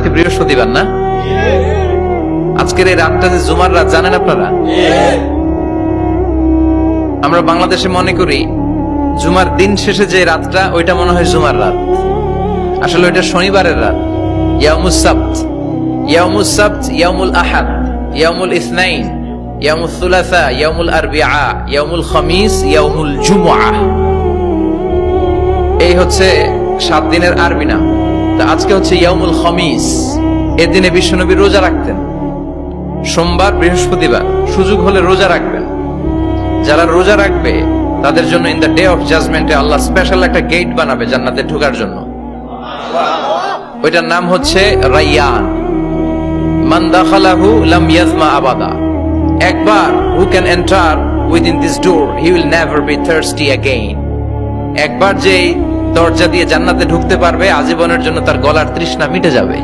আজকে বৃহস্পতিবার না? আজকের এই রাতটা যে জুমার রাত জানেন আপনারা? আমরা বাংলাদেশে মনে করি জুমার দিন শেষে যে রাতটা ওইটা মনে হয় জুমার রাত, আসলে ওইটা শনিবারের রাত। ইয়াউমুস সাবত, ইয়াউমুস সাবত, ইয়াউমুল আহাদ, ইয়াউমুল ইসনাইন, ইয়াউমুল সুলাসা, ইয়াউমুল আরবিআ, ইয়াউমুল খামিস, ইয়াউমুল জুমআহ। এই হচ্ছে 7 দিনের আরবি নাম। তা আজকে হচ্ছে ইয়াউমুল খামিস। এর দিনে বিশ্বনবী রোজা রাখতেন। সোমবার, বৃহস্পতিবার সুযোগ হলে রোজা রাখবেন। যারা রোজা রাখবে তাদের জন্য ইন দ্য ডে অফ জাজমেন্টে আল্লাহ স্পেশাল একটা গেট বানাবে জান্নাতে ঢোকার জন্য। ওইটার নাম হচ্ছে রাইয়ান। মান দাখালাহু লাম ইয়াজমা আবাদা। একবার who can enter within this door he will never be thirsty again. একবার যে দরজা দিয়ে জান্নাতে ঢুকতে পারবে আজীবনের জন্য তার গলার তৃষ্ণা মিটে যাবে।